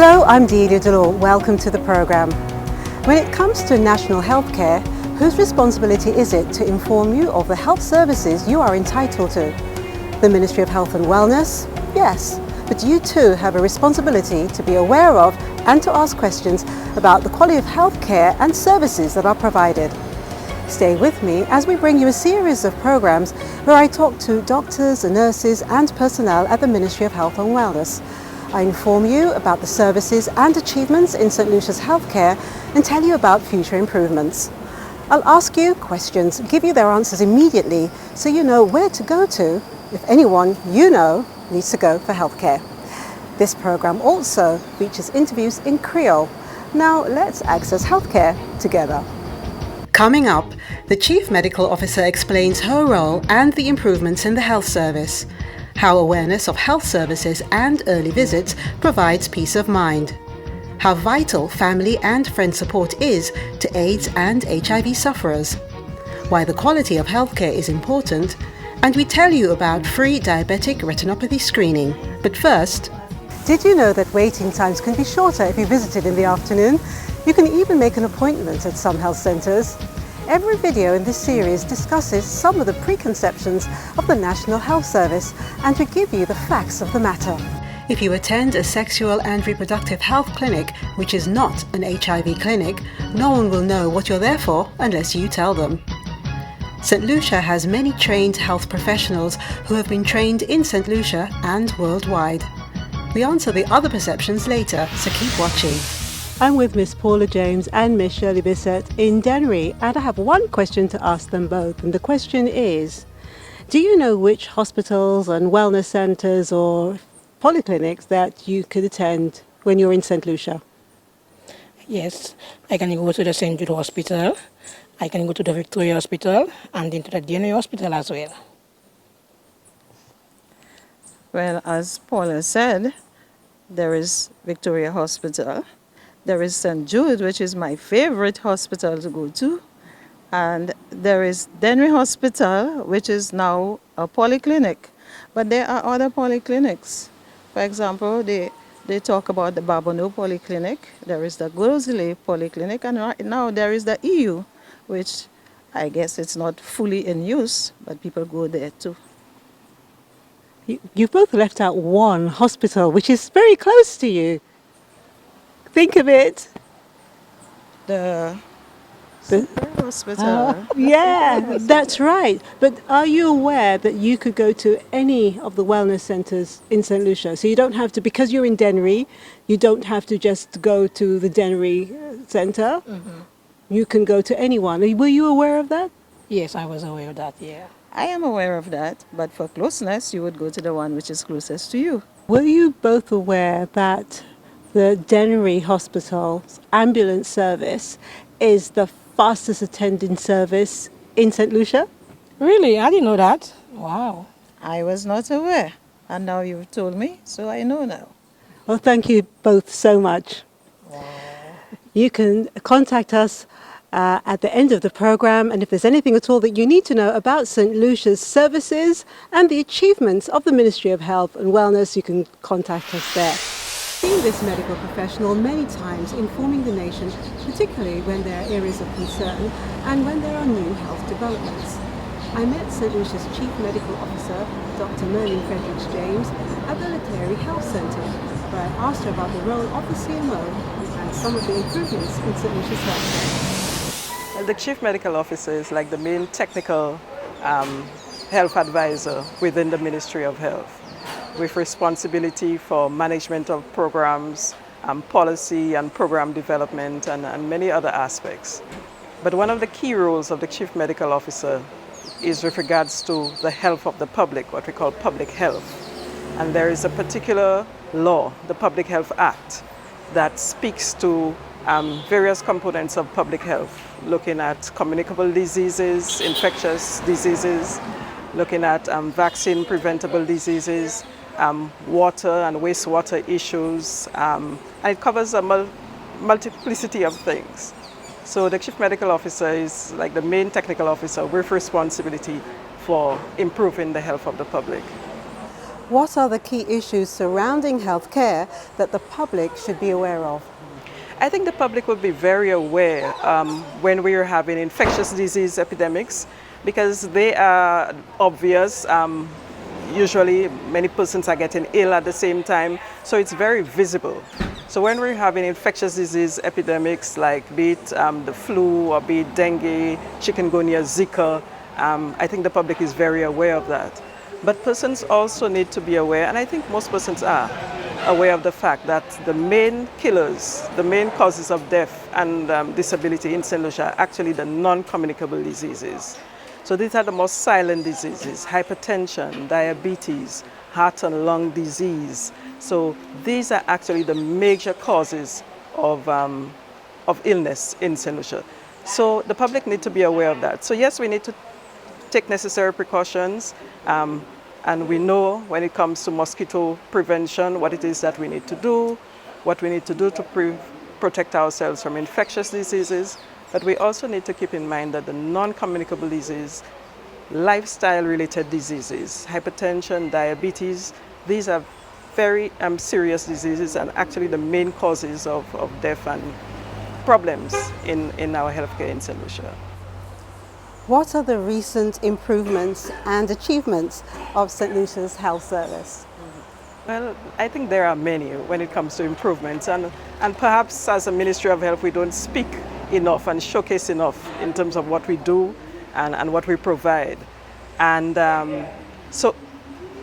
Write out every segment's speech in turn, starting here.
Hello, I'm Delia Delore. Welcome to the programme. When it comes to national healthcare, whose responsibility is it to inform you of the health services you are entitled to? The Ministry of Health and Wellness? Yes, but you too have a responsibility to be aware of and to ask questions about the quality of healthcare and services that are provided. Stay with me as we bring you a series of programmes where I talk to doctors, nurses and personnel at the Ministry of Health and Wellness. I inform you about the services and achievements in St Lucia's healthcare and tell you about future improvements. I'll ask you questions, give you their answers immediately so you know where to go to if anyone you know needs to go for healthcare. This programme also features interviews in Creole. Now let's access healthcare together. Coming up, the Chief Medical Officer explains her role and the improvements in the health service. How awareness of health services and early visits provides peace of mind. How vital family and friend support is to AIDS and HIV sufferers. Why the quality of healthcare is important. And we tell you about free diabetic retinopathy screening. But first, did you know that waiting times can be shorter if you visited in the afternoon? You can even make an appointment at some health centres. Every video in this series discusses some of the preconceptions of the National Health Service and to give you the facts of the matter. If you attend a sexual and reproductive health clinic, which is not an HIV clinic, no one will know what you're there for unless you tell them. St Lucia has many trained health professionals who have been trained in St Lucia and worldwide. We answer the other perceptions later, so keep watching. I'm with Miss Paula James and Miss Shirley Bissett in Dennery, and I have one question to ask them both. And the question is, do you know which hospitals and wellness centres or polyclinics that you could attend when you're in St Lucia? Yes, I can go to the St Jude Hospital, I can go to the Victoria Hospital, and into the DNA Hospital as well. Well, as Paula said, there is Victoria Hospital. There is St. Jude, which is my favorite hospital to go to. And there is Dennery Hospital, which is now a polyclinic. But there are other polyclinics. For example, they talk about the Babonneau Polyclinic. There is the Grosley Polyclinic. And right now there is the EU, which I guess it's not fully in use, but people go there too. You both left out one hospital, which is very close to you. Think of it. The hospital. Yeah, that's right. But are you aware that you could go to any of the wellness centres in St Lucia? So you don't have to, because you're in Dennery, you don't have to just go to the Dennery Centre. Mm-hmm. You can go to anyone. Were you aware of that? Yes, I was aware of that, yeah. I am aware of that, but for closeness, you would go to the one which is closest to you. Were you both aware that the Dennery Hospital's ambulance service is the fastest attending service in St Lucia? Really? I didn't know that. Wow. I was not aware, and now you've told me, so I know now. Well, thank you both so much. Wow. You can contact us at the end of the programme, and if there's anything at all that you need to know about St Lucia's services and the achievements of the Ministry of Health and Wellness, you can contact us there. Seen this medical professional many times informing the nation, particularly when there are areas of concern and when there are new health developments. I met St Lucia's Chief Medical Officer, Dr. Merlene Fredericks-James, at the Letairy Health Centre, where I asked her about the role of the CMO and some of the improvements in St Lucia's healthcare. Well, the Chief Medical Officer is like the main technical health advisor within the Ministry of Health, with responsibility for management of programs, policy and program development and many other aspects. But one of the key roles of the Chief Medical Officer is with regards to the health of the public, what we call public health. And there is a particular law, the Public Health Act, that speaks to various components of public health, looking at communicable diseases, infectious diseases, looking at vaccine preventable diseases, water and wastewater issues, and it covers a multiplicity of things. So the Chief Medical Officer is like the main technical officer with responsibility for improving the health of the public. What are the key issues surrounding healthcare that the public should be aware of? I think the public will be very aware when we are having infectious disease epidemics, because they are obvious. Usually many persons are getting ill at the same time, so it's very visible. So when we're having infectious disease epidemics, like be it the flu or be it dengue, chikungunya, Zika, I think the public is very aware of that. But persons also need to be aware, and I think most persons are aware of the fact that the main killers, the main causes of death and disability in St. Lucia are actually the non-communicable diseases. So these are the most silent diseases: hypertension, diabetes, heart and lung disease. So these are actually the major causes of illness in St. Lucia. So the public need to be aware of that. So yes, we need to take necessary precautions, and we know when it comes to mosquito prevention what it is that we need to do, what we need to do to protect ourselves from infectious diseases. But we also need to keep in mind that the non-communicable disease, lifestyle-related diseases, hypertension, diabetes, these are very serious diseases and actually the main causes of death and problems in our healthcare in St. Lucia. What are the recent improvements and achievements of St. Lucia's Health Service? Well, I think there are many when it comes to improvements, and perhaps as a Ministry of Health we don't speak enough and showcase enough in terms of what we do and what we provide. And so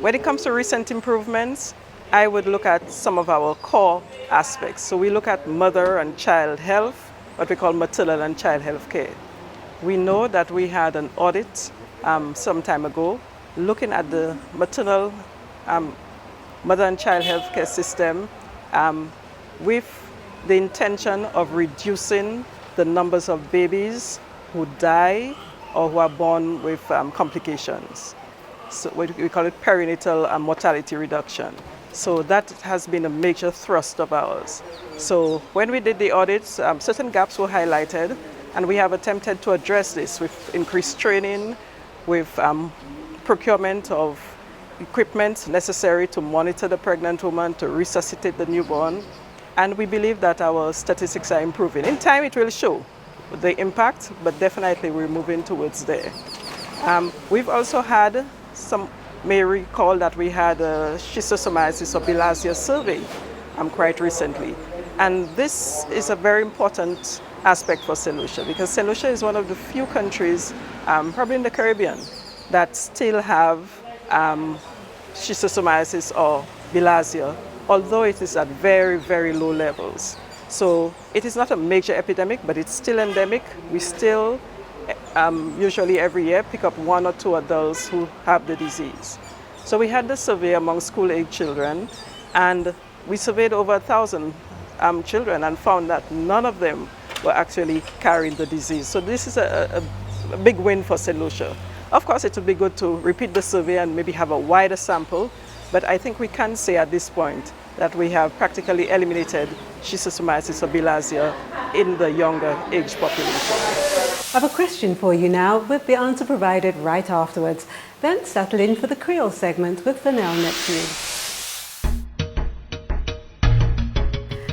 when it comes to recent improvements, I would look at some of our core aspects. So we look at mother and child health, what we call maternal and child health care. We know that we had an audit some time ago looking at the maternal mother and child health care system with the intention of reducing the numbers of babies who die or who are born with complications. So we call it perinatal mortality reduction. So that has been a major thrust of ours. So when we did the audits, certain gaps were highlighted, and we have attempted to address this with increased training, with procurement of equipment necessary to monitor the pregnant woman, to resuscitate the newborn. And we believe that our statistics are improving. In time it will show the impact, but definitely we're moving towards there. We've also had, some may recall that we had a schistosomiasis or bilharzia survey quite recently. And this is a very important aspect for St. Lucia, because St. Lucia is one of the few countries, probably in the Caribbean, that still have schistosomiasis or bilharzia, although it is at very, very low levels. So it is not a major epidemic, but it's still endemic. We still usually every year pick up 1 or 2 adults who have the disease. So we had the survey among school-age children, and we surveyed over 1,000 children and found that none of them were actually carrying the disease. So this is a big win for St. Lucia. Of course, it would be good to repeat the survey and maybe have a wider sample, but I think we can say at this point that we have practically eliminated schistosomiasis or bilharzia in the younger age population. I have a question for you now, with the answer provided right afterwards. Then settle in for the Creole segment with Fennell Neptune.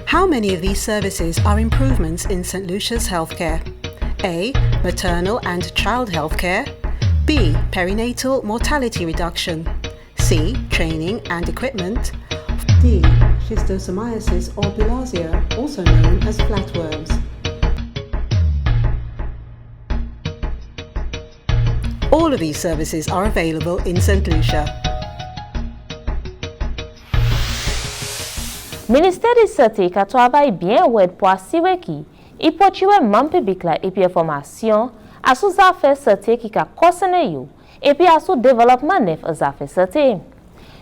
How many of these services are improvements in St. Lucia's healthcare? A. Maternal and child healthcare. B. Perinatal mortality reduction. C. Training and equipment. D. Schistosomiasis or bilharzia, also known as flatworms. All of these services are available in St. Lucia. Ministère de Santé ka travaille bien oued pour assurer ki il portue membre public la et puis information à sous affaires santé qui ka concerne yo et puis à sous développement neuf aux affaires santé.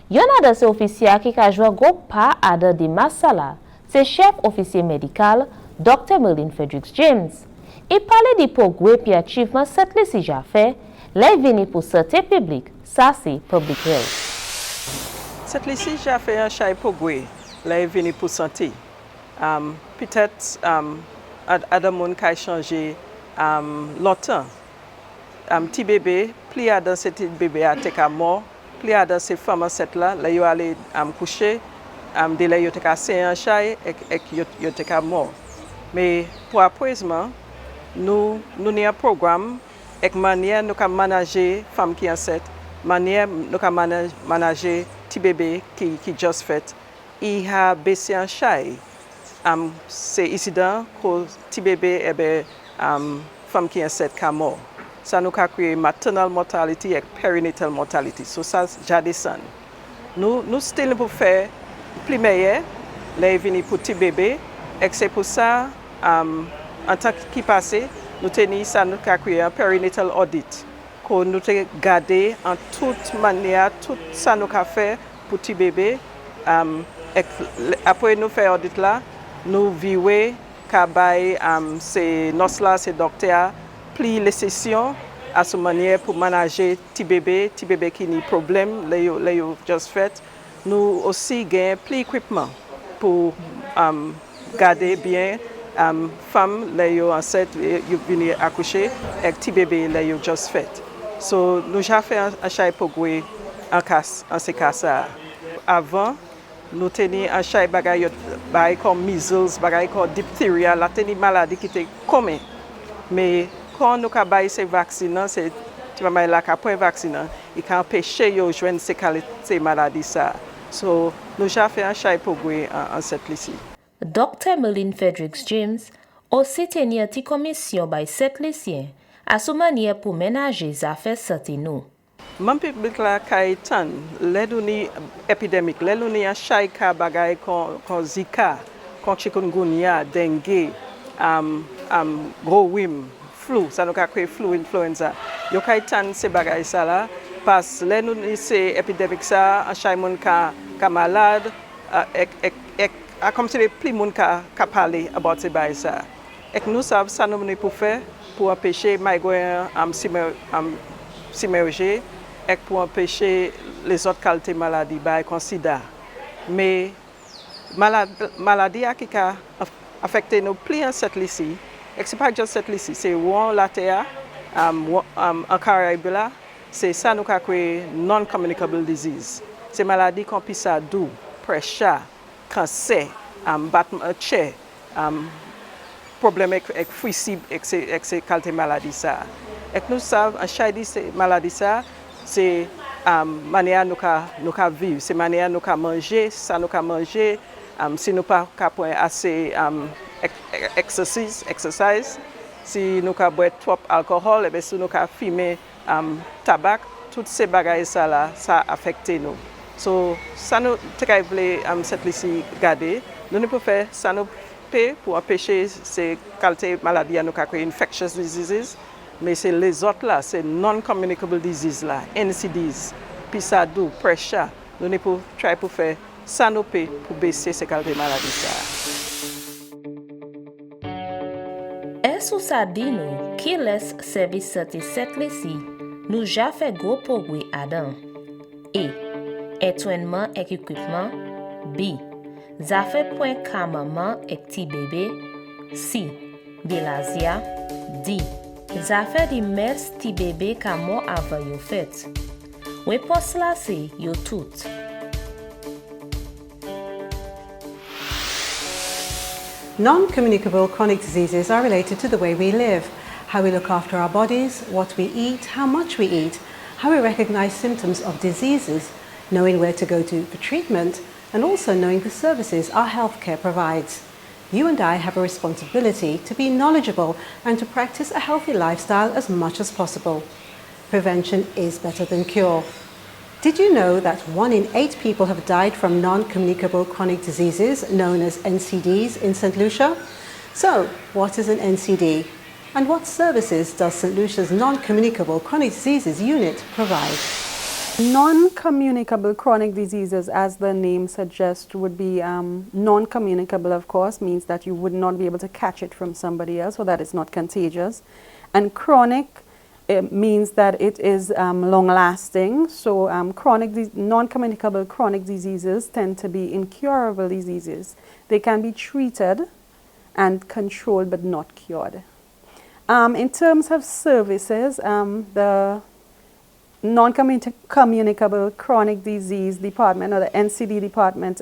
Yon a de ces officiers qui ka joué gros pas à de masala, c'est chef officier médical Dr. Merlene Fredericks-James. Il parlait des progrès puis achievements cette liste j'ai fait, les venir pour santé publique, ça c'est public health. Cette liste j'ai fait un chai progrès. Là, il venu pour santé. Peut-être à des gens qui ont changé longtemps. Petit bébé, plus à dans cet bébé à tek à mort, pli ada se femme enceinte là, là yo aller coucher, de là yo te ka se un chay et yo te ka mort. Mais pour appraisement, nous avons un programme avec manière nous manager femmes qui enceinte, manière nous manager petit bébé qui juste fait. Il a baissé un chay. C'est incident que petit bébé et femme qui enceinte qui mort. Ça nous a créé maternal mortality et perinatal mortality. So ça j'ai descendu. Nous still pour faire plus meilleur, les venir pour petit bébé et c'est pour ça en tant qui passé, nous tenons ça nous a créé un perinatal audit que nous avons gardé en toute manière tout ça nous a fait pour petit bébé. Après nous faire audit là, nous vivons qu'abaye c'est nos là c'est docteur pli les sessions à ce manière pour manager petit bébé qui a problème les just fait. Nous aussi gain pli équipement pour garder bien femmes les enceintes venir accoucher et petit bébé les just fait. So nous avons fait un chay pour jouer en ces cas avant. Nous tenions un chay bagay comme measles, bagay comme diphtheria, la teni maladie qui était commune. Mais quand nous avons ces vaccins, c'est la point vaccinant, il peut empêcher de joindre ces maladies ça. So nous avons fait un chay pour jouer en cette lycée. Dr. Merlene Fredericks-James aussi tenir une commission by cette lycée à ce manière pour ménager les affaires santé nous. Mon public la kaitan, l'eduni épidémique, l'eduni a chay ka bagay kon Zika, kon chikungunya, dengue, gros wim, flu, ça nous a créé flu influenza. Yo kaitan se bagay ça là, parce l'eduni c'est épidémique ça, a chay moun ka malade, a comme si les plus moun ka parler about ce bagay ça. Et nous savons ça nous venons pour faire pour empêcher migraine s'immerger et pour empêcher les autres qualités maladies comme sida. Mais maladie qui a affecté nos plus en cette lycée, et ce n'est pas juste cette lycée, c'est Wan Latea, en Caraïbes là, c'est ça nous a créé non-communicable disease. C'est maladie comme pisadou, pressure, cancer, battement de chair, problème avec fuisible avec ces qualités maladies ça. Et nous savons en chaque maladie ça, c'est manière nous ka vivre, c'est manière nous ka manger, ça nous ka manger, si nous pas capable assez exercise, si nous ka boire trop alcool, et bien si nous ka fumer tabac, toutes ces bagages ça là, ça affecte nous. So ça nous voulons cette lycée garder, nous ne pouvons faire ça nous pour empêcher ces qualités maladies à nous créer infectious diseases. Mais c'est les autres là, c'est non-communicable disease là, NCDs, pisadou, pressure. Nous ne pouvons try pour faire ça nous pour baisser ces qualités maladies ça. Est-ce que ça dit nous qui laisse service santé cette lycée, nous já fait gros progrès à-dedans? Et entraînement et équipement. B. Zafè point ka maman et ti bébé. C. Belazia. D. Zafè di mers ti bébé ka mort avant yo fait. Réponse là c'est yo tout. Non-communicable chronic diseases are related to the way we live, how we look after our bodies, what we eat, how much we eat, how we recognize symptoms of diseases, knowing where to go to for treatment, and also knowing the services our healthcare provides. You and I have a responsibility to be knowledgeable and to practice a healthy lifestyle as much as possible. Prevention is better than cure. Did you know that 1 in 8 people have died from non-communicable chronic diseases known as NCDs in St. Lucia? So, what is an NCD? And what services does St. Lucia's non-communicable chronic diseases unit provide? Non-communicable chronic diseases, as the name suggests, would be non-communicable, of course, means that you would not be able to catch it from somebody else, or that it's not contagious. And chronic means that it is long-lasting. So non-communicable chronic diseases tend to be incurable diseases. They can be treated and controlled but not cured. In terms of services, the non-communicable chronic disease department, or the NCD department,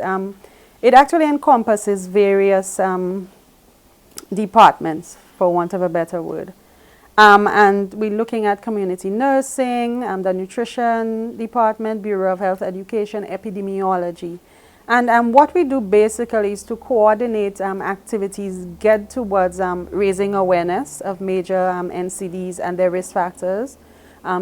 it actually encompasses various departments, for want of a better word. And we're looking at community nursing, the nutrition department, Bureau of Health Education, epidemiology. And what we do basically is to coordinate activities geared towards raising awareness of major NCDs and their risk factors,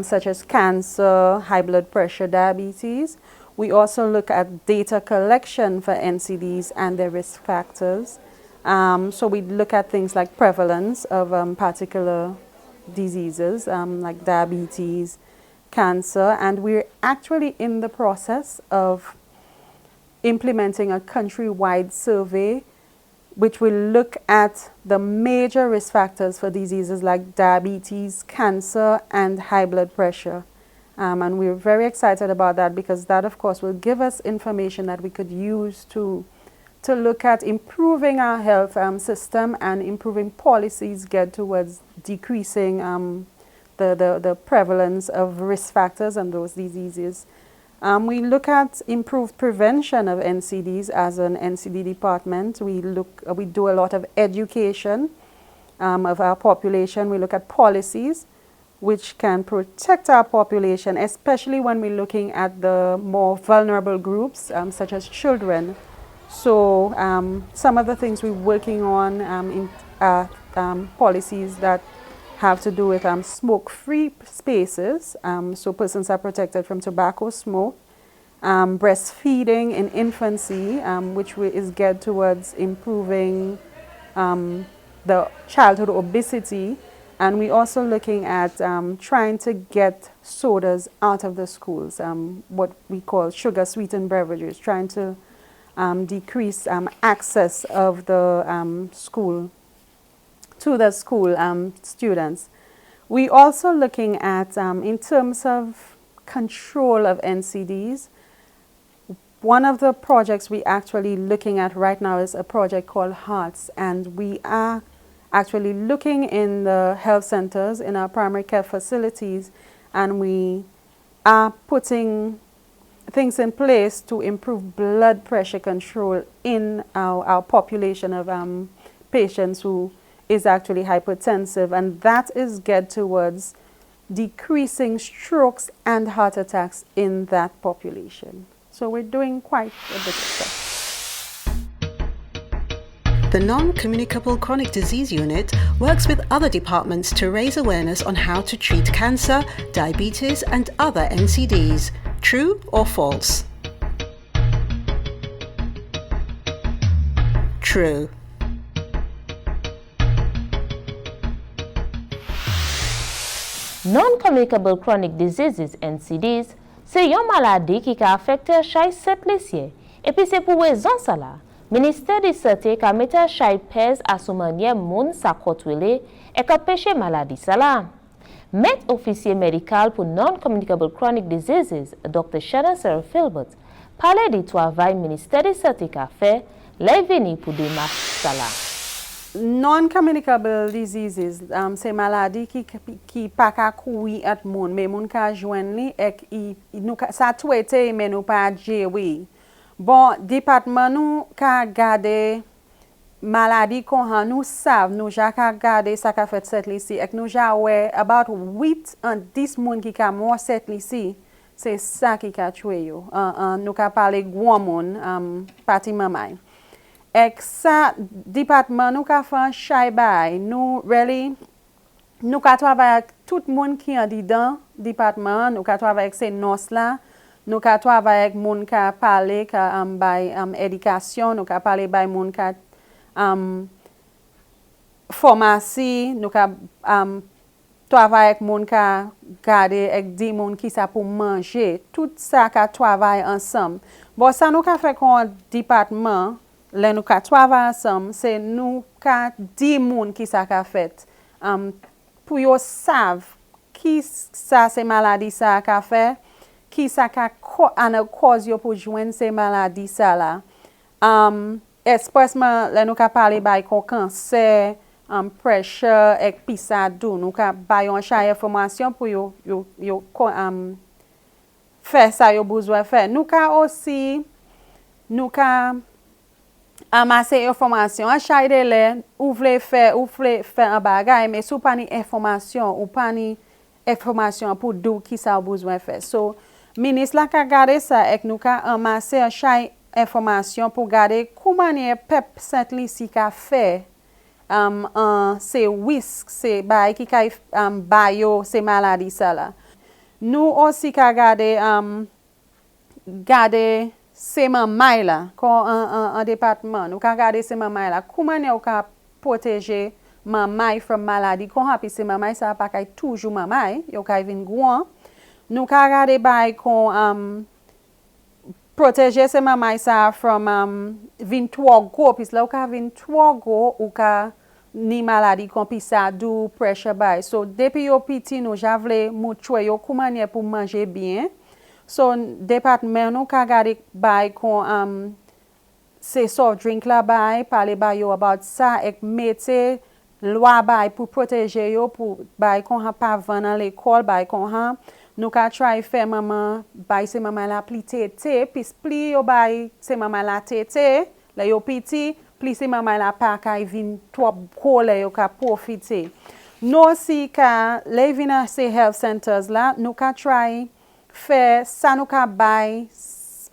such as cancer, high blood pressure, diabetes. We also look at data collection for NCDs and their risk factors. So we look at things like prevalence of particular diseases like diabetes, cancer, and we're actually in the process of implementing a countrywide survey which will look at the major risk factors for diseases like diabetes, cancer, and high blood pressure. And we're very excited about that because that, of course, will give us information that we could use to look at improving our health system and improving policies geared towards decreasing the prevalence of risk factors and those diseases. We look at improved prevention of NCDs as an NCD department. We do a lot of education of our population. We look at policies which can protect our population, especially when we're looking at the more vulnerable groups, such as children. So some of the things we're working on in policies that have to do with smoke-free spaces, so persons are protected from tobacco smoke, breastfeeding in infancy, which is geared towards improving the childhood obesity, and we're also looking at trying to get sodas out of the schools, what we call sugar-sweetened beverages, trying to decrease access of the school students. We also looking at, in terms of control of NCDs, one of the projects we actually looking at right now is a project called HEARTS, and we are actually looking in the health centers, in our primary care facilities, and we are putting things in place to improve blood pressure control in our population of patients who is actually hypertensive, and that is geared towards decreasing strokes and heart attacks in that population. So we're doing quite a bit of stuff. The Non-Communicable Chronic Disease Unit works with other departments to raise awareness on how to treat cancer, diabetes, and other NCDs. True or false? True. Non-communicable chronic diseases, NCDs, se yon maladi ki ka afekte chay set lisye. Epi se pou wezon sa la, Ministère de Santé ka mette chay pez asumanye moun sa kotwele e ka peche maladi sa la. Met officier médical pour non-communicable chronic diseases, Dr. Shana Philbert, parlait du travail ministère de Santé qu'a fait, les vini pour démarche ça là. Non-communicable diseases, c'est maladie qui pas ka koui at moun, mais moun ka jwenn li ek sa touete mais nou pa jewi. Bon, département nou ka gade maladie kon han nou sav, nou ja ka gade sa ka fet set lisi, ek nou ja we about 8 an 10 moun ki ka mò set lisi, c'est sa ki ka tue yo. Nou ka pale gwo moun, pati mamay. Ek sa departement nou ka fan chay bay, nou ka travay ak tout moun ki an di dan departement, nou ka travay ak se nos la, nou ka travay ak moun ka pale ka bay edikasyon, nou ka pale bay moun ka formasi, nou ka travay ak moun ka gade ek di moun ki sa pou manje, tout sa ka travay ansam. Bon, sa nou ka fe kon departement, le nou ka travay ansam, se nou ka di moun ki sa ka fet. Pou yo sav ki sa se maladi sa ka fe, ki sa ka ane koz yo pou jwen se maladi sa la. Espresman, le nou ka pale bay kon kanser, pressure, ek pisa dou, nou ka bay yon chaye formasyon pou yo faire ça yo besoin faire. Nous ka aussi nous ka amasser information à chaque délai ou vle faire un bagage mais sou pas ni information ou pas ni information pour d'où qui ça besoin faire. So ministre la ka garder ça et nous ka amasser chaque information pour garder comment ni pep Saint-Lucie ka fait c'est risque c'est bail qui ka bayo c'est maladie ça là. Nous aussi ka garder garder c'est maman là en département nous ka garder c'est maman là comment ne ka protéger maman from maladie qu'on happy c'est maman ça pas kay toujours maman yo ka vinn grand nous ka garder bail qu'on protéger ces maman ça from vinn trop gros puis là ka vinn trop gros ou ka ni maladie qu'on puis ça do pressure bail so depuis yo petit nous j'avle montrer yo comment ne pour manger bien. So, département nous ka gade bay kon c'est soft drink la bay, parler bay yo about ça et mette loi bay pour protéger yo pour bay kon ha pa vendre dans l'école bay kon ha nous ka try faire maman bay c'est maman la pli tété puis pli yo bay c'est maman la tété la yo petit pli c'est maman la pa ka vinn trop gros la yo ka profiter. Nous aussi ka les vinn ces health centers là nous ka try fait ça nous ka bay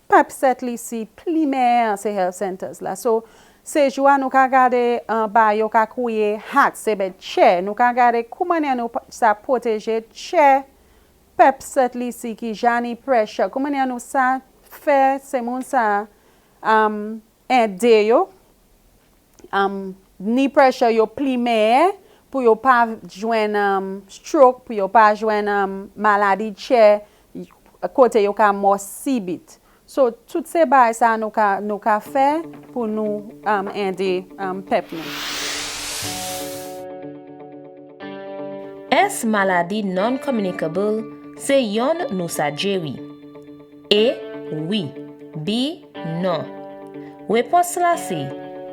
pep Saint-Lucie primaire ces health centers là so ces jours nous ka garder bay yo ka couiller hat c'est bet chair nous ka garder comment nous ça protéger chair pep Saint-Lucie qui jani pressure comment nous ça fait c'est mon ça aider yo ni pressure yo primaire pour yo pas joindre stroke pour yo pas joindre maladie chair côté yo ka more sibit. So toutes ces bails ça nous ka fait pour nous aider pep nous. Es maladie non communicable c'est yon nous sa jeri. A oui, B non. Réponse là c'est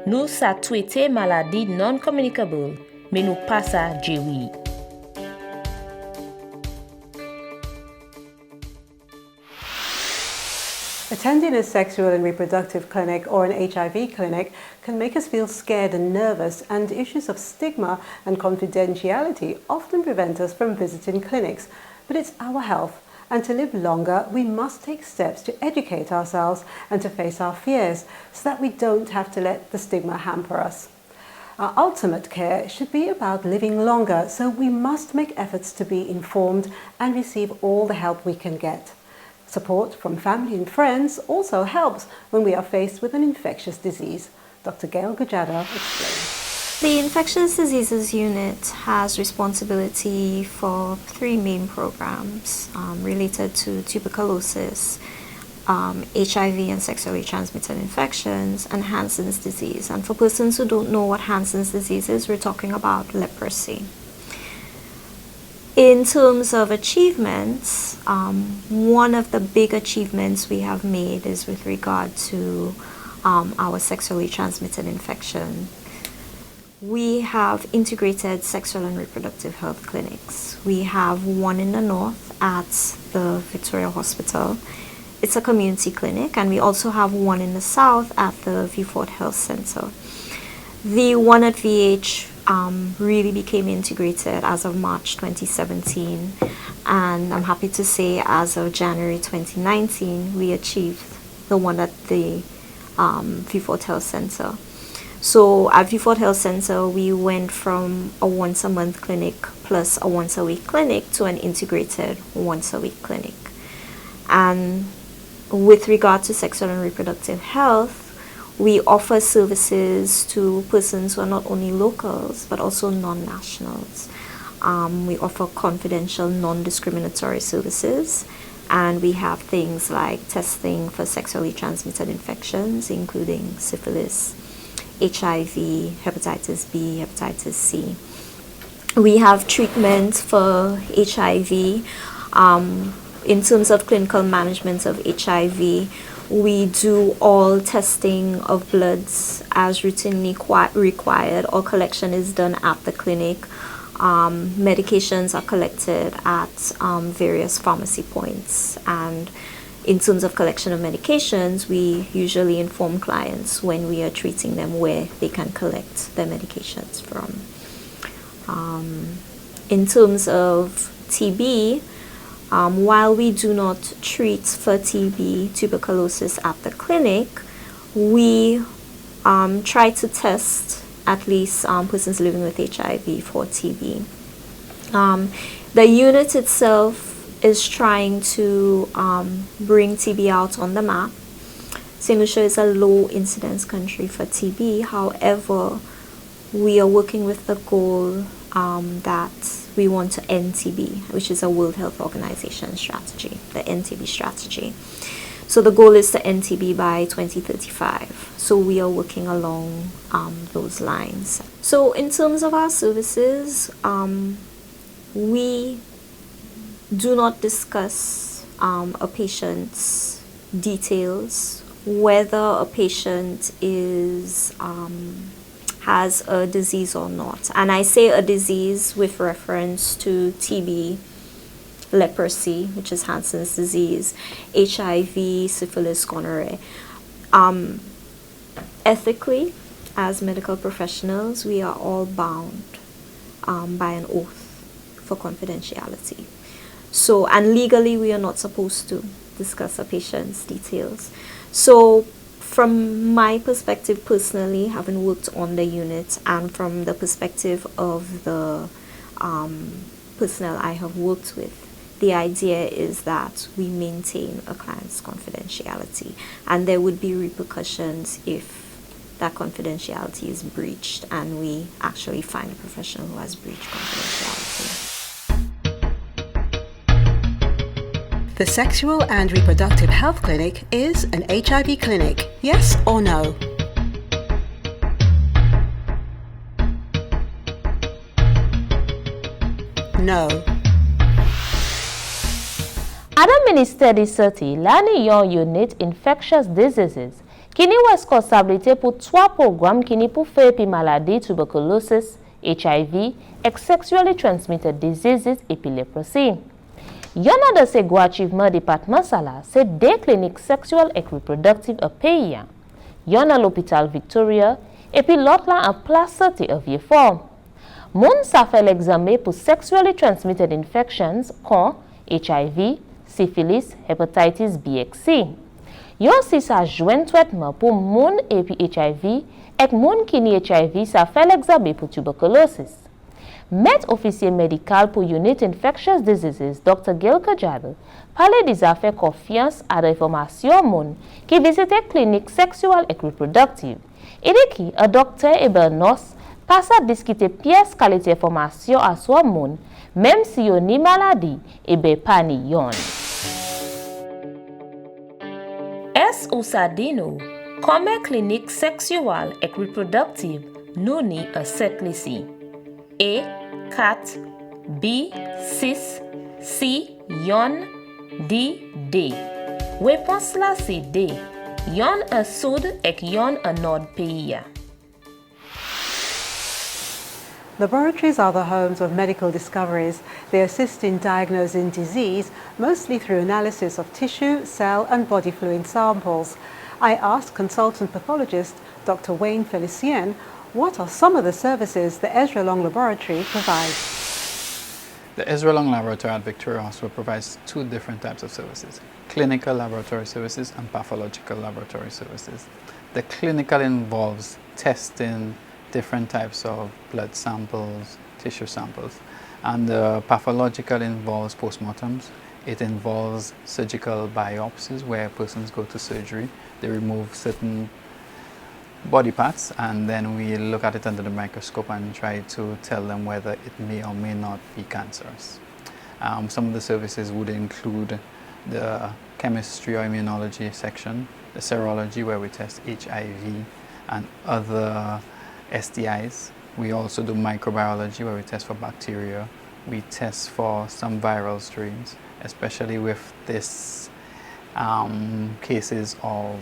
nous sa traiter maladie non communicable mais nous pas sa jeri. Attending a sexual and reproductive clinic or an HIV clinic can make us feel scared and nervous, and issues of stigma and confidentiality often prevent us from visiting clinics. But it's our health, and to live longer, we must take steps to educate ourselves and to face our fears so that we don't have to let the stigma hamper us. Our ultimate care should be about living longer, so we must make efforts to be informed and receive all the help we can get. Support from family and friends also helps when we are faced with an infectious disease. Dr. Gail Gajadhar explains. The Infectious Diseases Unit has responsibility for 3 main programs related to tuberculosis, HIV and sexually transmitted infections, and Hansen's disease. And for persons who don't know what Hansen's disease is, we're talking about leprosy. In terms of achievements, one of the big achievements we have made is with regard to our sexually transmitted infection. We have integrated sexual and reproductive health clinics. We have one in the north at the Victoria Hospital. It's a community clinic, and we also have one in the south at the Viewfort Health Center. The one at VH really became integrated as of March 2017, and I'm happy to say as of January 2019 we achieved the one at the Viewfort Health Center. So at Viewfort Health Center we went from a once a month clinic plus a once a week clinic to an integrated once a week clinic. And with regard to sexual and reproductive health, we offer services to persons who are not only locals but also non-nationals. We offer confidential, non-discriminatory services, and we have things like testing for sexually transmitted infections, including syphilis, HIV, hepatitis B, hepatitis C. We have treatment for HIV. In terms of clinical management of HIV, we do all testing of bloods as routinely required. All collection is done at the clinic. medications are collected at various pharmacy points, and in terms of collection of medications, we usually inform clients when we are treating them where they can collect their medications from. In terms of TB, while we do not treat for TB tuberculosis at the clinic, we try to test at least persons living with HIV for TB. The unit itself is trying to bring TB out on the map. St. Lucia is a low incidence country for TB. However, we are working with the goal that we want to end TB, which is a World Health Organization strategy, the NTB strategy. So the goal is to end TB by 2035. So we are working along those lines. So in terms of our services, we do not discuss a patient's details, whether a patient is has a disease or not. And I say a disease with reference to TB, leprosy, which is Hansen's disease, HIV, syphilis, gonorrhea. Ethically, as medical professionals, we are all bound by an oath for confidentiality. So, and legally, we are not supposed to discuss a patient's details. So, from my perspective personally, having worked on the unit, and from the perspective of the personnel I have worked with, the idea is that we maintain a client's confidentiality, and there would be repercussions if that confidentiality is breached and we actually find a professional who has breached confidentiality. The Sexual and Reproductive Health Clinic is an HIV clinic, yes or no? No. Adam Ministère de Santé l'année yon unit infectious diseases qui ni responsabilité pour 3 programmes qui ni pour faire pi maladie tuberculosis, HIV, et sexually transmitted diseases et puis leprosy. Yon de ces gros achievements département ça là, c'est 2 cliniques sexuelles et reproductives à pays. Yon à l'hôpital Victoria et puis l'autre là en place santé à Vieux-Fort. Moun sa fait l'examen pour sexually transmitted infections comme HIV, syphilis, hepatitis B et C. Yon si sa joint traitement pour moun et puis HIV et moun qui ni HIV sa fait l'examen pour tuberculosis. Met officier médical pour Unit Infectious Diseases, Dr. Gail Gajadhar, parlait des affaires confiance à l'information moun qui visitait clinique sexuelle et reproductive. Et de qui un docteur et ben nurse passe à discuter pièces qualité information à soi moun, même si yon ni maladie et ben pas ni yon. Es ou sa dino, comme clinique sexuelle et reproductive, nous ni un set lisi. A, 4, B, 6, C, yon, D, D. Réponse là c'est D. Yon un sud et yon un nord pays. Laboratories are the homes of medical discoveries. They assist in diagnosing disease, mostly through analysis of tissue, cell and body fluid samples. I asked consultant pathologist Dr. Wayne Felicien what are some of the services the Ezra Long Laboratory provides. The Ezra Long Laboratory at Victoria Hospital provides 2 different types of services: clinical laboratory services and pathological laboratory services. The clinical involves testing different types of blood samples, tissue samples, and the pathological involves postmortems. It involves surgical biopsies where persons go to surgery. They remove certain body parts and then we look at it under the microscope and try to tell them whether it may or may not be cancerous. Some of the services would include the chemistry or immunology section, the serology where we test HIV and other STIs. We also do microbiology where we test for bacteria. We test for some viral strains, especially with this cases of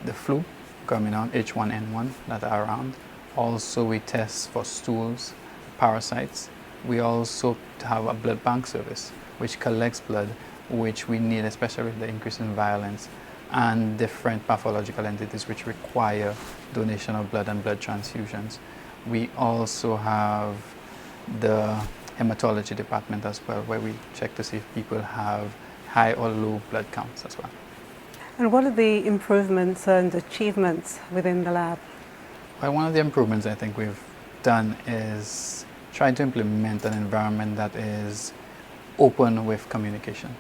the flu coming on, H1N1 that are around. Also we test for stools parasites. We also have a blood bank service, which collects blood, which we need, especially with the increase in violence and different pathological entities which require donation of blood and blood transfusions. We also have the hematology department as well, where we check to see if people have high or low blood counts as well. And what are the improvements and achievements within the lab? Well, one of the improvements I think we've done is trying to implement an environment that is open with communication.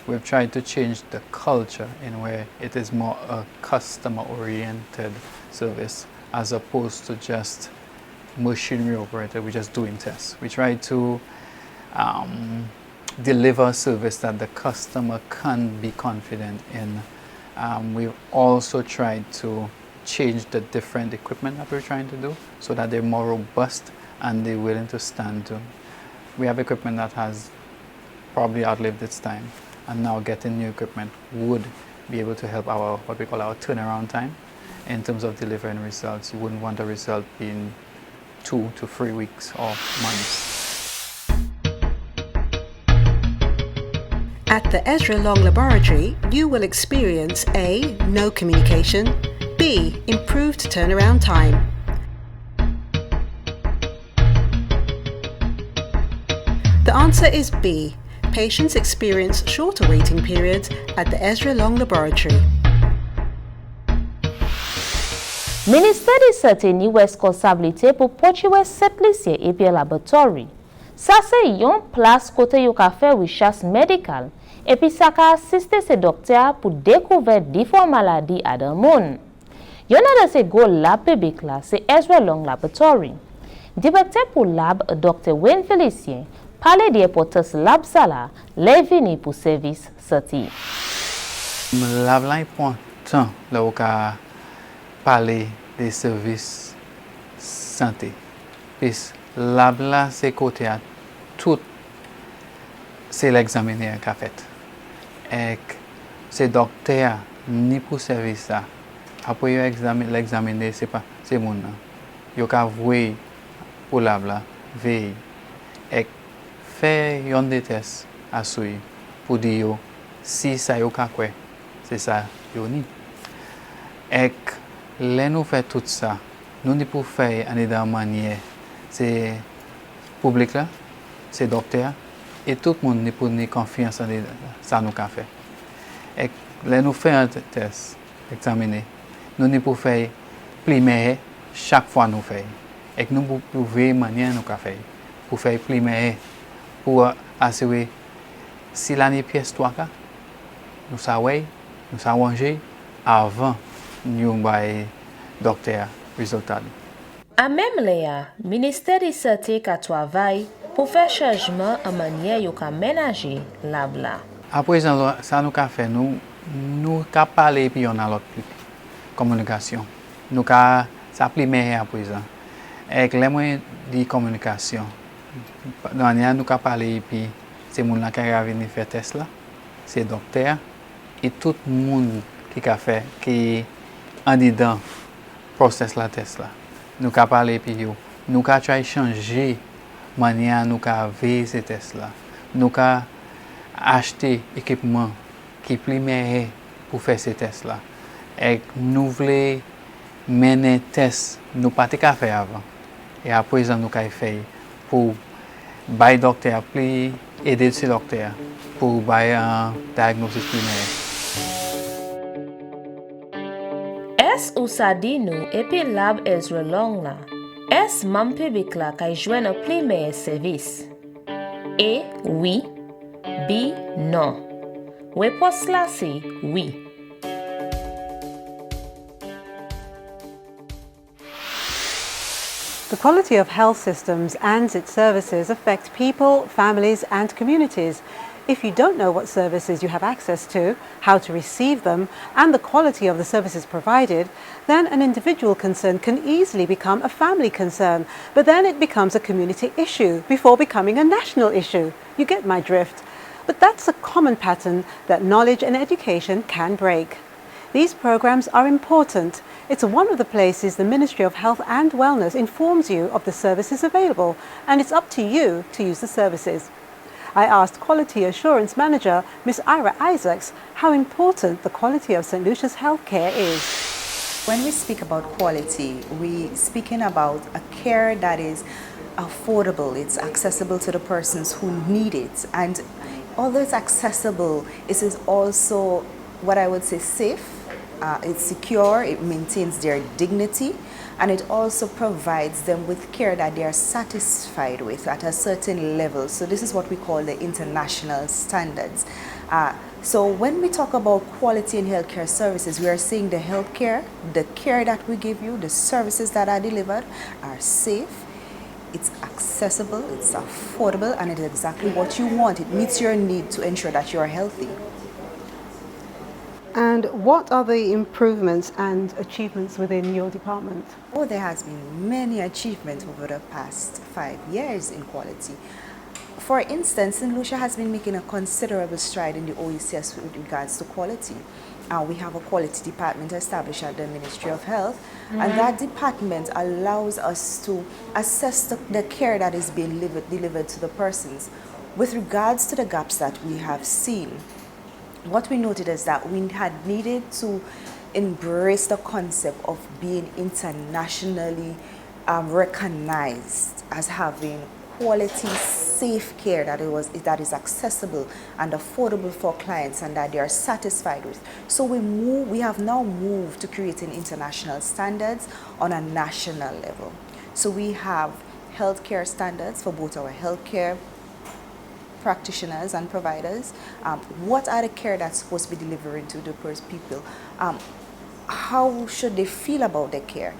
We've tried to change the culture in where it is more a customer-oriented service as opposed to just machinery operated, we're just doing tests. We try to deliver a service that the customer can be confident in. We've also tried to change the different equipment that we're trying to do so that they're more robust and they're willing to stand to. We have equipment that has probably outlived its time, and now getting new equipment would be able to help our, what we call our turnaround time in terms of delivering results. You wouldn't want a result being 2 to 3 weeks or months. At the Ezra Long Laboratory, you will experience A. No communication, B. Improved turnaround time. The answer is B. Patients experience shorter waiting periods at the Ezra Long Laboratory. Ministère de Santé ni responsabilité pour poursuivre cette lycée et puis laboratoire. Ça c'est yon place côté yo ka faire recherche médicale et puis ça ka assister ces docteurs pour découvrir différentes maladies à dans monde. Yon a de ces gros lab public là, c'est Ezra Long Laboratory. Directeur pour lab Dr. Wayne Felicien parler de l'importance lab ça là, les vini pour service santé. Lab là important là où ka parler des services santé. Puis lab là c'est côté à tout c'est l'examinateur qui a fait. Et c'est docteur ni pour service ça. Après l'examiner c'est pas c'est mon nan. Yo ka voué pour lab là veille et faire yon des tests à suivre pour dire si ça yo ka quoi c'est ça yo ni. Et là nous fait tout ça nous ni pour faire en de manière c'est public là c'est docteur et tout le monde ni pour ni confiance en ça nous ka fait. Et là nous fait un test examiner nous ni pour faire primaire chaque fois nous fait et nous pour prouver manière nous ka fait pour faire primaire pour assurer si l'année pièce 3 cas nous savons manger avant nous bail docteur résultat. À même là, ministère de santé ka travaille pour faire changement en manière yo ka ménager lab là. Après ça nous ka fait nous ka parler puis on a l'autre communication. Nous ka ça primaire à présent. Avec les moyens de communication. Dernière nous ka parler puis c'est moun là qui a venir faire test là. C'est docteur et tout le monde qui a fait qui en dedans process la test là. Nous ka parler puis yo nous ka try changer manière nous ka veiller ces tests là. Nous ka acheter équipement qui plus meilleur pour faire ces tests là. Et nous voulons mener test nous pas qu'à faire avant. Et après nous ka faire pour bail docteur plus aider ces docteurs pour bail un diagnostic primaire. Est ou ça dit nous et puis lab Ezra Long là. Est mam public là qui joue un primaire service. A oui, B non. Réponse là c'est oui. The quality of health systems and its services affect people, families and communities. If you don't know what services you have access to, how to receive them, and the quality of the services provided, then an individual concern can easily become a family concern, but then it becomes a community issue before becoming a national issue. You get my drift. But that's a common pattern that knowledge and education can break. These programs are important. It's one of the places the Ministry of Health and Wellness informs you of the services available, and it's up to you to use the services. I asked Quality Assurance Manager Ms. Ira Isaacs how important the quality of St. Lucia's healthcare is. When we speak about quality, we're speaking about a care that is affordable, it's accessible to the persons who need it. And although it's accessible, it is also what I would say safe, it's secure, it maintains their dignity, and it also provides them with care that they are satisfied with at a certain level. So this is what we call the international standards. So when we talk about quality in healthcare services, we are saying the healthcare, the care that we give you, the services that are delivered are safe, it's accessible, it's affordable, and it is exactly what you want. It meets your need to ensure that you are healthy. And what are the improvements and achievements within your department? Oh, there has been many achievements over the past 5 years in quality. For instance, St. Lucia has been making a considerable stride in the OECS with regards to quality. We have a quality department established at the Ministry of Health, and that department allows us to assess the care that is being delivered to the persons. With regards to the gaps that we have seen, what we noted is that we had needed to embrace the concept of being internationally recognized as having quality, safe care that is accessible and affordable for clients and that they are satisfied with. So we have now moved to creating international standards on a national level. So we have healthcare standards for both our healthcare practitioners and providers. What are the care that's supposed to be delivering to the people? How should they feel about their care?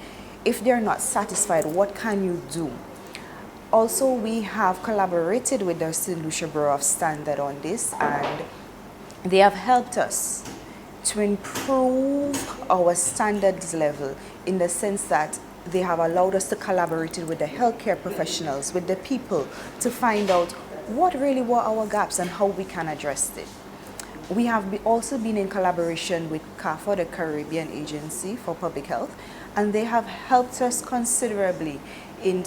If they're not satisfied, what can you do? Also, we have collaborated with the St. Lucia Bureau of Standard on this, and they have helped us to improve our standards level in the sense that they have allowed us to collaborate with the healthcare professionals, with the people, to find out what really were our gaps and how we can address it. We have also been in collaboration with CAFA, the Caribbean Agency for Public Health, and they have helped us considerably in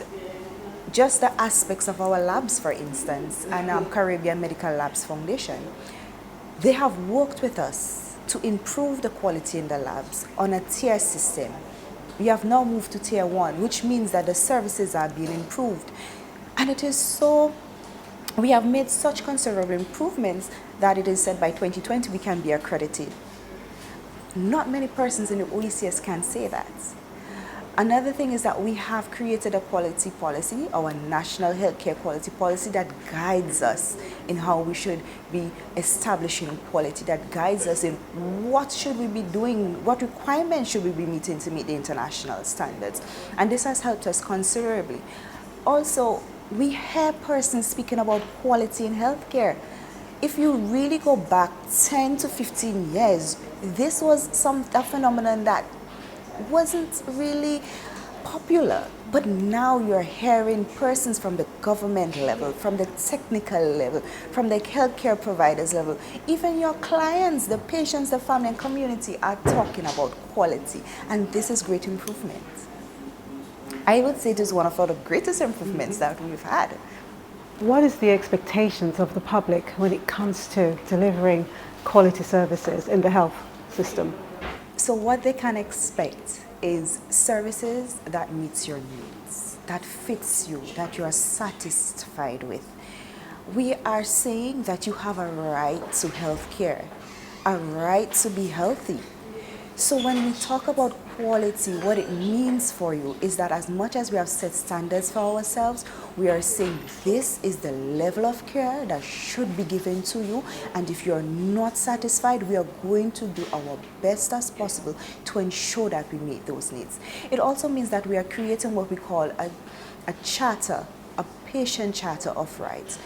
just the aspects of our labs, for instance, and Caribbean Medical Labs Foundation. They have worked with us to improve the quality in the labs on a tier system. We have now moved to tier 1, which means that the services are being improved. And it is so, we have made such considerable improvements that it is said by 2020 we can be accredited. Not many persons in the OECS can say that. Another thing is that we have created a quality policy, our national healthcare quality policy, that guides us in how we should be establishing quality, that guides us in what should we be doing, what requirements should we be meeting to meet the international standards. And this has helped us considerably. Also, we hear persons speaking about quality in healthcare. If you really go back 10 to 15 years, this was a phenomenon that wasn't really popular. But now you're hearing persons from the government level, from the technical level, from the healthcare providers level, even your clients, the patients, the family and community are talking about quality. And this is great improvement. I would say it is one of the greatest improvements that we've had. What is the expectations of the public when it comes to delivering quality services in the health system? So what they can expect is services that meets your needs, that fits you, that you are satisfied with. We are saying that you have a right to health care, a right to be healthy. So when we talk about quality, what it means for you is that as much as we have set standards for ourselves, we are saying this is the level of care that should be given to you, and if you're not satisfied, we are going to do our best as possible to ensure that we meet those needs. It also means that we are creating what we call a charter, a patient charter of rights.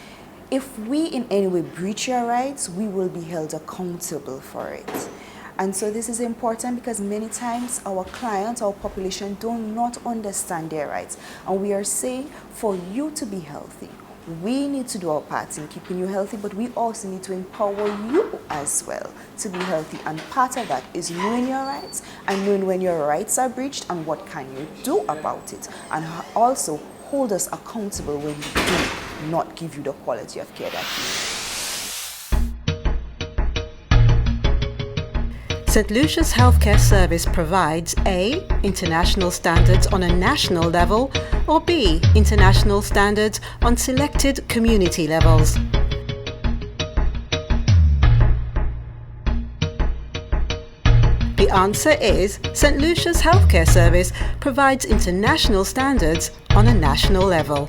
If we in any way breach your rights, we will be held accountable for it. And so this is important because many times our clients, our population do not understand their rights. And we are saying for you to be healthy, We need to do our part in keeping you healthy, but we also need to empower you as well to be healthy. And part of that is knowing your rights and knowing when your rights are breached and what can you do about it. And also hold us accountable when we do not give you the quality of care that you need. St. Lucia's Healthcare Service provides A. International standards on a national level, or B. International standards on selected community levels. The answer is St. Lucia's Healthcare Service provides international standards on a national level.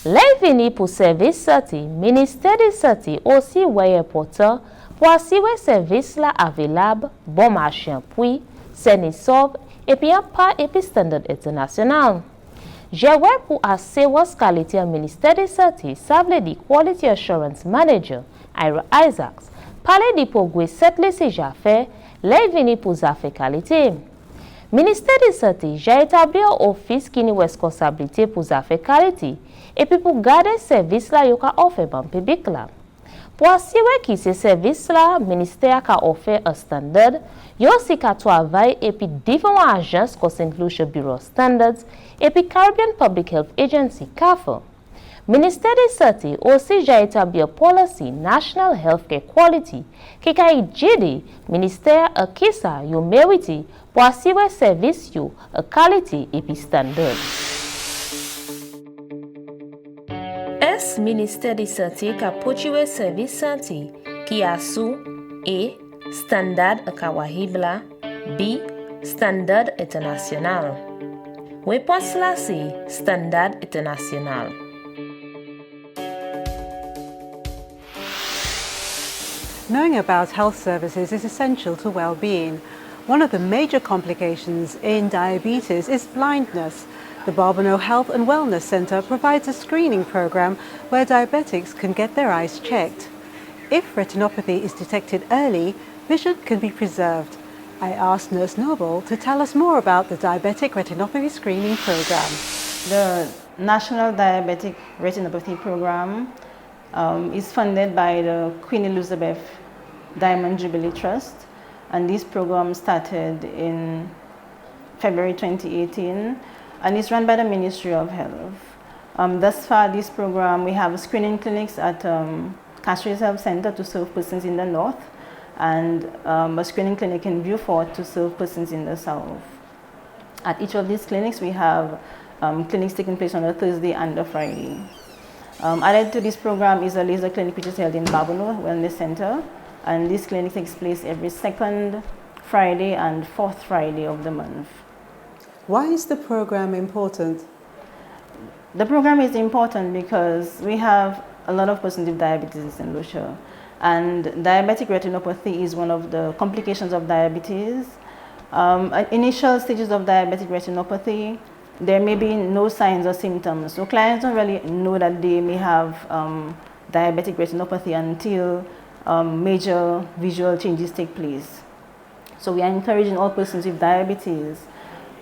Levini pour service sati, ministère de sati aussi voye porteur pour assurer service la available bon marché puis senisov et puis un pas et puis standard international. J'ai ouais pour assurer qualité ministère de sati, ça veut dire Quality Assurance Manager, Ira Isaacs, parler de progrès cette laissé j'ai fait, Levini pour affaires qualité. Ministère de Santé, j'ai établi un office qui nous responsabilité pour affaires qualité et puis pour garder service là yo ka offert ban public là. Pour assurer que ces services là, ministère a offert un standard, yo aussi ka travail et puis différentes agences comme St. Lucia Bureau of Standards et puis Caribbean Public Health Agency CAFA. Ministère de Santé aussi j'ai établi un policy National Healthcare Quality qui a aidé ministère à qui ça yo mérite pour assurer service yo à qualité et puis standard. Est ministère de Santé qui a poursuivi service santé qui a sous A. Standard à Kawahibla, B. Standard international. Réponse là c'est Standard international. Knowing about health services is essential to well-being. One of the major complications in diabetes is blindness. The Barbano Health and Wellness Centre provides a screening program where diabetics can get their eyes checked. If retinopathy is detected early, vision can be preserved. I asked Nurse Norbal to tell us more about the Diabetic Retinopathy Screening Program. The National Diabetic Retinopathy Program is funded by the Queen Elizabeth Diamond Jubilee Trust, and this program started in February 2018 and is run by the Ministry of Health. Thus far, this program, we have screening clinics at Castries Health Center to serve persons in the north and a screening clinic in Beaufort to serve persons in the south. At each of these clinics, we have clinics taking place on a Thursday and a Friday. Added to this program is a laser clinic which is held in Barbano Wellness Center, and this clinic takes place every second Friday and fourth Friday of the month. Why is the program important? The program is important because we have a lot of persons with diabetes in St. Lucia, and diabetic retinopathy is one of the complications of diabetes. Initial stages of diabetic retinopathy, there may be no signs or symptoms. So clients don't really know that they may have diabetic retinopathy until major visual changes take place. So we are encouraging all persons with diabetes,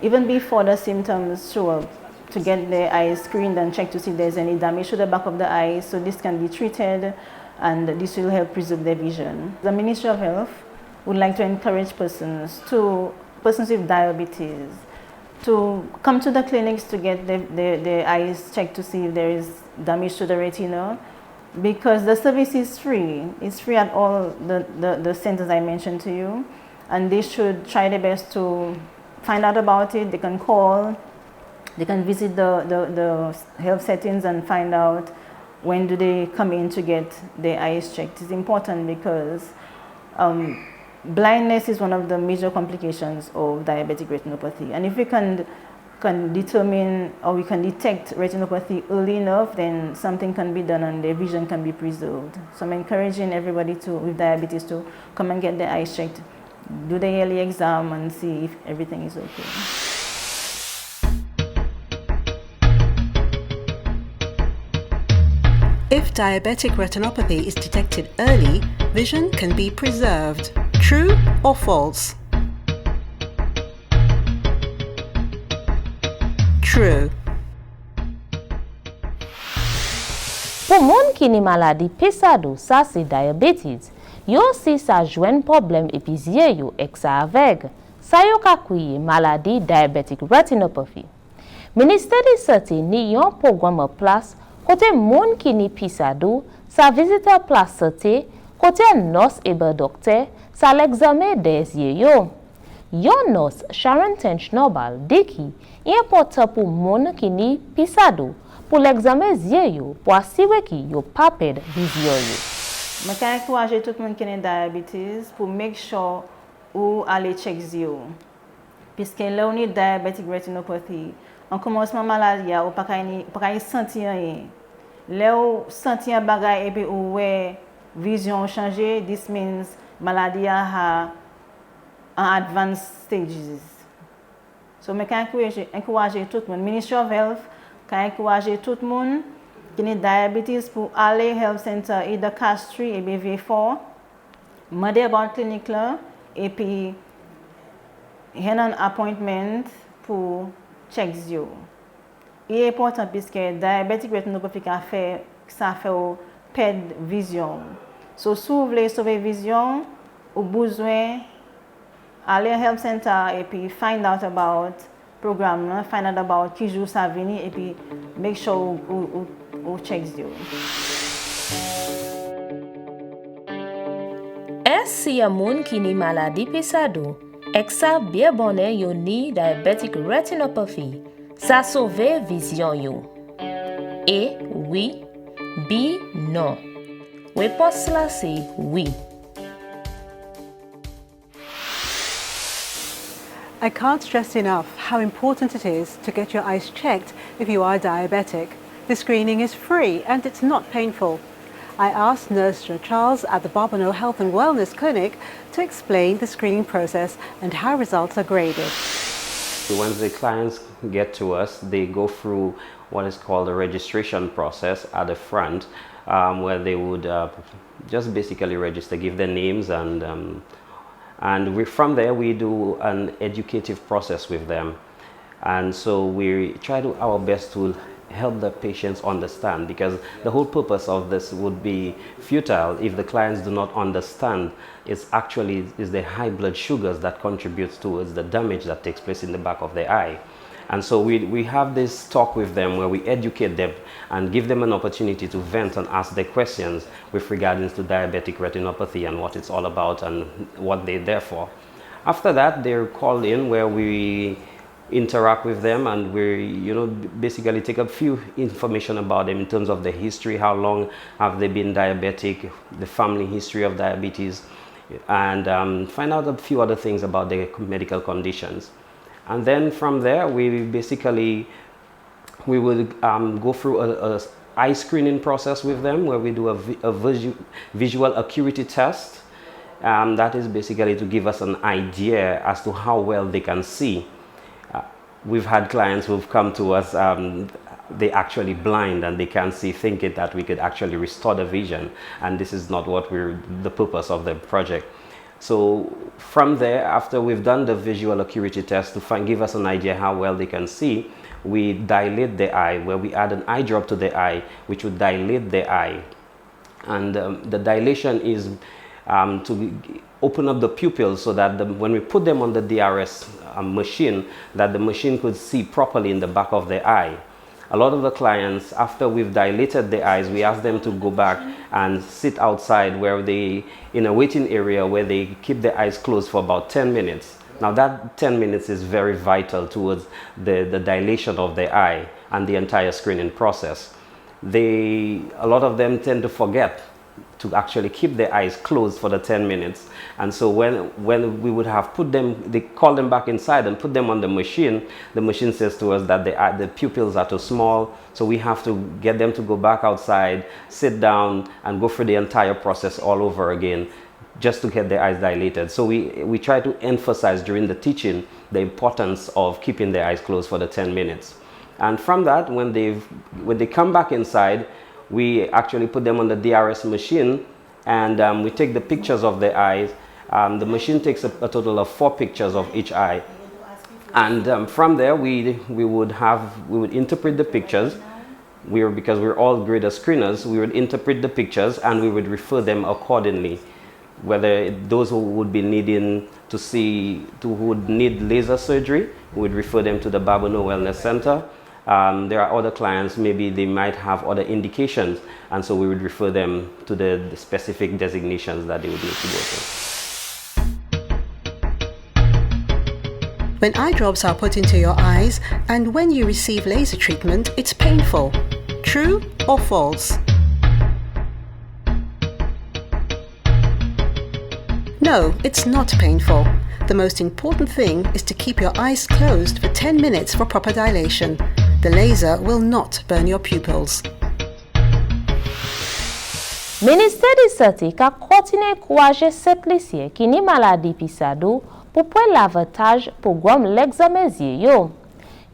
even before the symptoms show up, to get their eyes screened and check to see if there's any damage to the back of the eye, so this can be treated and this will help preserve their vision. The Ministry of Health would like to encourage persons with diabetes to come to the clinics to get their eyes checked to see if there is damage to the retina, because the service is free. It's free at all the centers I mentioned to you, and they should try their best to find out about it. They can call, they can visit the health settings and find out when do they come in to get their eyes checked. It's important because blindness is one of the major complications of diabetic retinopathy, and if we can determine or we can detect retinopathy early enough, then something can be done and their vision can be preserved. So I'm encouraging everybody with diabetes to come and get their eyes checked, do the yearly exam and see if everything is okay. If diabetic retinopathy is detected early, vision can be preserved. True or false? True. Pour moun qui ni maladie pesado, ça c'est diabetes. Yo aussi ça joine problème épisier yo ek ça avec. Ça yo ka kouye maladie diabetic retinopathy. Ministère de santé ni yon programme en place côté moun qui ni pesado, ça visite place santé côté nurse et docteur, ça l'examen des yeux yo. Yon nurse Sharon Norbal dit ki important pour moun qui ni pesado pour l'examen yeux yo pour assurer ki yo pas perdre vision yo. Je vais encourager tout le monde qui a diabetes pour make sure ou aller check zio. Puisque là on est diabetic retinopathy, en commencement maladie ou pas sentir rien. Là on sentir un bagage et puis ou vision changer, this means maladie a advanced stages. So je encourager tout le monde. Ministry of Health encourager tout le monde qui a diabetes pour aller health center et de Castries et BV4, demander about clinique là et puis avoir un appointment pour check zio. Il est important puisque diabetic retinopathy ça fait perdre vision. So si vous voulez sauver vision, vous avez besoin aller health center et puis find out about programme, find out about qui joue ça venir et puis make sure ou check you. Si y a moun qui ni maladie pesado, ek sa bien bonne yo ni diabetic retinopathy, ça sauve vision yo. A, oui, B, non. Réponse là c'est oui. I can't stress enough how important it is to get your eyes checked if you are diabetic. The screening is free and it's not painful. I asked Nurse Charles at the Barbano Health and Wellness Clinic to explain the screening process and how results are graded. Once the clients get to us, they go through what is called the registration process at the front, where they would just basically register, give their names, and from there we do an educative process with them. And so we try to our best to help the patients understand, because the whole purpose of this would be futile if the clients do not understand. It's actually the high blood sugars that contributes towards the damage that takes place in the back of the eye. And so we have this talk with them where we educate them and give them an opportunity to vent and ask their questions with regards to diabetic retinopathy and what it's all about and what they're there for. After that, they're called in where we interact with them and we basically take a few information about them in terms of the history, how long have they been diabetic, the family history of diabetes, and find out a few other things about their medical conditions. And then from there we would go through a eye screening process with them where we do a visual acuity test. That is basically to give us an idea as to how well they can see. We've had clients who've come to us, they're actually blind and they can't see, thinking that we could actually restore the vision, and this is not what the purpose of the project. So from there, after we've done the visual acuity test to give us an idea how well they can see, we dilate the eye, where we add an eye drop to the eye, which would dilate the eye. And the dilation is to open up the pupils so that when we put them on the DRS machine, that the machine could see properly in the back of the eye. A lot of the clients, after we've dilated the eyes, we ask them to go back and sit outside in a waiting area where they keep their eyes closed for about 10 minutes. Now that 10 minutes is very vital towards the dilation of the eye and the entire screening process. A lot of them tend to forget to actually keep their eyes closed for the 10 minutes. And so when we would have they call them back inside and put them on the machine says to us that the pupils are too small, so we have to get them to go back outside, sit down, and go through the entire process all over again just to get their eyes dilated. So we try to emphasize during the teaching the importance of keeping their eyes closed for the 10 minutes. And from that, when they come back inside, we actually put them on the DRS machine, and we take the pictures of the eyes. The machine takes a total of 4 pictures of each eye, and from there we would interpret the pictures, because we're all great as screeners, we would interpret the pictures and we would refer them accordingly. Whether those who would be needing who would need laser surgery, we would refer them to the Babano Wellness Center. There are other clients, maybe they might have other indications, and so we would refer them to the specific designations that they would need to go to. When eye drops are put into your eyes and when you receive laser treatment, it's painful. True or false? No, it's not painful. The most important thing is to keep your eyes closed for 10 minutes for proper dilation. The laser will not burn your pupils. Ministère de Santé ka kontine encourager Felicien qui ni maladie pisado pour prendre l'avantage programme l'examen yo.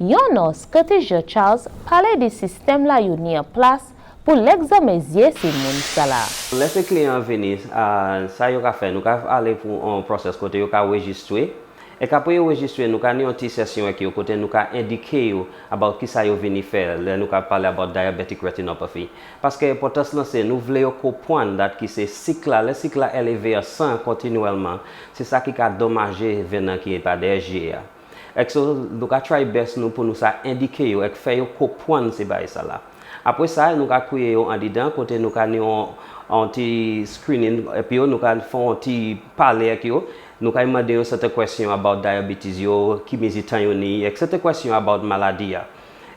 Yon os Kati Charles parle du système la yo ni en place pour l'examen c'est moun ça là. Laissez client venir, ça yo ka fait, nous ka aller pour un process côté yo ka enregistrer. Et après enregistrer, nous ka ni une petite session avec yo côté nous ka indiquer yo about qui ça yo vini faire. Là nous ka parler about diabetic retinopathy. Parce que l'importance là c'est nous voulons comprendre that qui c'est cycle là, le cycle là élevé à 100 continuellement. C'est ça qui a dommagé venant qui est pas DSG. Et so nous ka try best nous pour nous ça indiquer yo et faire yo comprendre c'est ba ça là. Après ça, nous avons créé un dedans, côté nous avons un petit screening, et puis nous avons fait un petit parler avec eux. Nous avons demandé certaines questions about diabetes, qui mésitant et certaines questions about maladie.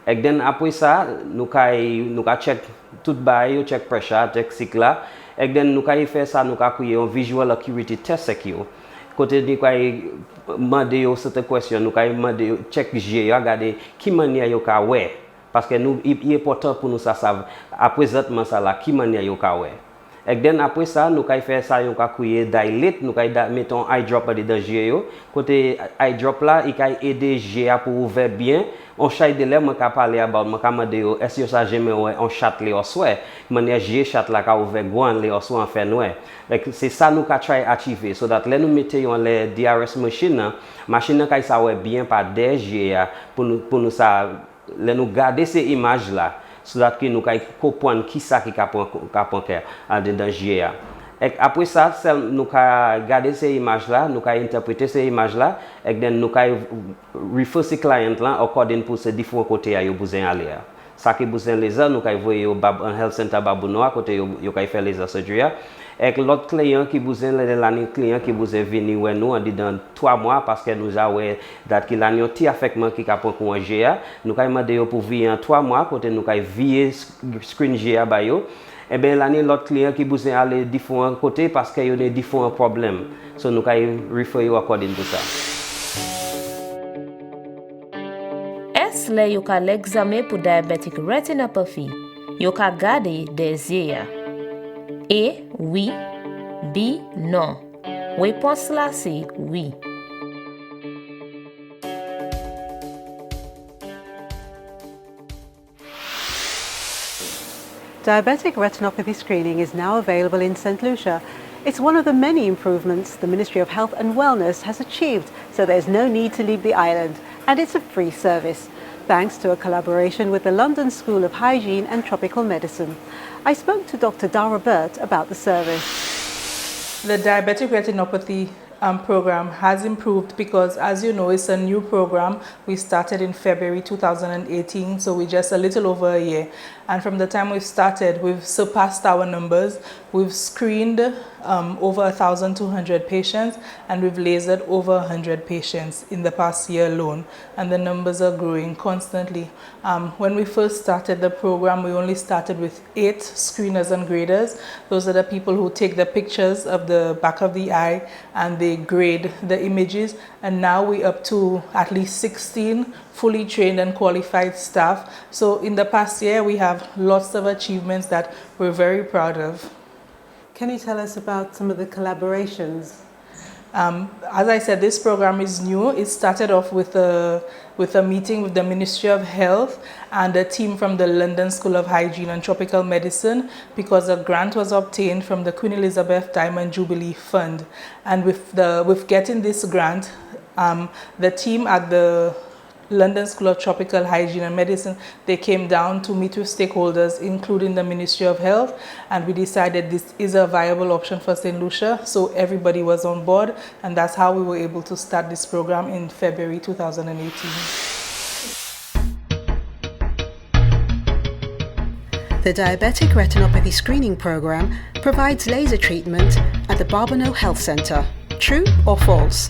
Et then après ça, nous avons check tout bail, check pressure, check cycle. Et then nous avons fait ça, nous avons créé un visual acuity test avec eux. Côté nous avons demandé certaines questions, nous avons demandé check G, regarder qui manière yo ka ouais. Parce que nous, il est important pour nous ça après ça là qui manière yo ka ouais. Et then après ça nous kay faire ça yo ka créer dilate, nous kay mettons eye drop dedans G yo. Côté eye drop là, il kay aider G pour ouvrir bien. On chat de là moi ka parler about moi ka demander est-ce que ça jamais on chat les osoué. Manière G chat là ka ouvrir grand les osoué en fait ouais. C'est ça nous ka try achieve so that là nous mettons les DRS machine kay ça ouais bien par DG pour nous ça là nous garder ces images là so that que nous comprendre qui ça qui capon dedans GA. Et après ça nous garder ces images là, nous interpréter ces images là et then nous refer ces clients là according pour ces différents côtés à yo besoin aller. Ça qui besoin laser nous voyer au health center Babounoa côté yo faire laser surgery. Et l'autre client qui besoin l'année client qui besoin venir ouais nous dans 3 mois parce que nous avons date qui l'année petit affectement qui capon pour un GA nous kay demander pour venir en 3 mois côté nous kay vier screen GA ba yo et ben l'année l'autre client qui besoin aller différents côté parce que y a des différents problèmes so nous kay refer you according to ça. Est-ce là yo ka l'examen pour diabetic retinopathy yo ka garder des yeux. A. Oui. B. Non. Réponse là c'est oui. Diabetic retinopathy screening is now available in St. Lucia. It's one of the many improvements the Ministry of Health and Wellness has achieved, so there's no need to leave the island, and it's a free service, thanks to a collaboration with the London School of Hygiene and Tropical Medicine. I spoke to Dr. Darra Burt about the service. The diabetic retinopathy program has improved because, as you know, it's a new program. We started in February 2018, so we're just a little over a year. And from the time we've started, we've surpassed our numbers. We've screened over 1,200 patients, and we've lasered over 100 patients in the past year alone. And the numbers are growing constantly. When we first started the program, we only started with 8 screeners and graders. Those are the people who take the pictures of the back of the eye and they grade the images. And now we're up to at least 16 fully trained and qualified staff. So in the past year, we have lots of achievements that we're very proud of. Can you tell us about some of the collaborations? As I said, this program is new. It started off with a meeting with the Ministry of Health and a team from the London School of Hygiene and Tropical Medicine because a grant was obtained from the Queen Elizabeth Diamond Jubilee Fund. And with getting this grant, the team at the London School of Tropical Hygiene and Medicine, they came down to meet with stakeholders, including the Ministry of Health, and we decided this is a viable option for St. Lucia, so everybody was on board, and that's how we were able to start this program in February 2018. The Diabetic Retinopathy Screening Program provides laser treatment at the Barbano Health Centre. True or false?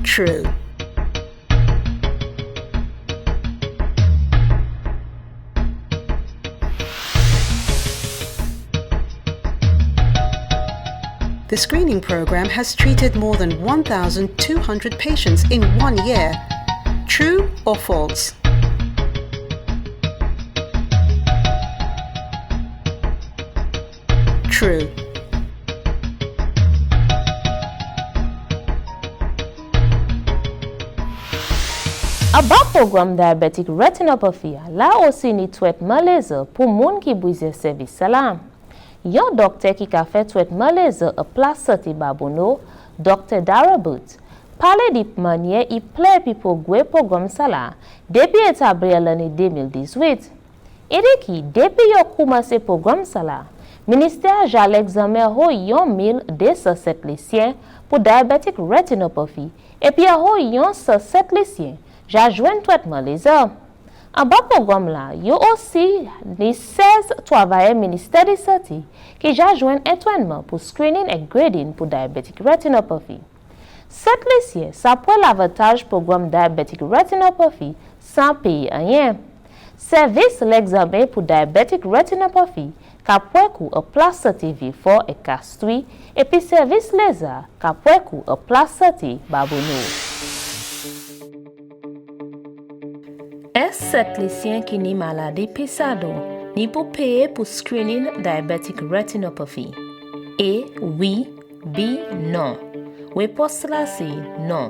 True. The screening program has treated more than 1,200 patients in 1 year. True or false? True. Aba program Diabetic Retinopathy la aussi ni traitement laser pour moun ki brise service salam. Yon docteur qui a fait traitement laser à place santé Babono, Dr. Darra Burt, parle de manière il plaît pour gwe programme ça là depuis établi l'année 2018. Et de qui depuis yon commencé programme ça là, ministère ja l'examen ho yon 1207 lycéens pour diabetic retinopathy et puis ho yon 107 lycéens ja joint traitement laser. En bas programme là, il y a aussi les 16 travailleurs ministère de santé qui ont joint un traitement pour screening et grading pour diabetic retinopathy. Cette lycée, ça prend l'avantage programme diabetic retinopathy sans payer rien. Service l'examen pour diabetic retinopathy, qu'après coup à place santé Villefort et Castries, et puis service laser, qu'après coup à place santé Babono. Est-ce cette lycéen qui n'est maladie pesado ni pour payer pour screening diabetic retinopathy? A. Oui. B. Non. Réponse là c'est non.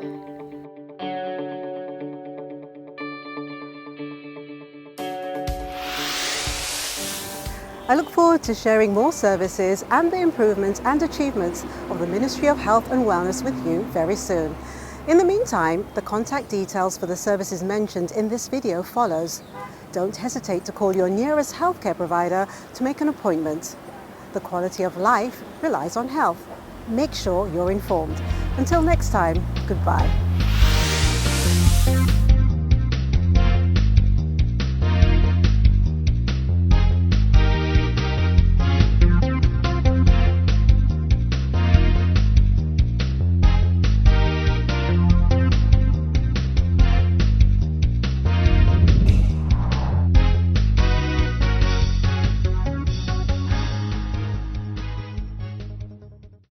I look forward to sharing more services and the improvements and achievements of the Ministry of Health and Wellness with you very soon. In the meantime, the contact details for the services mentioned in this video follows. Don't hesitate to call your nearest healthcare provider to make an appointment. The quality of life relies on health. Make sure you're informed. Until next time, goodbye.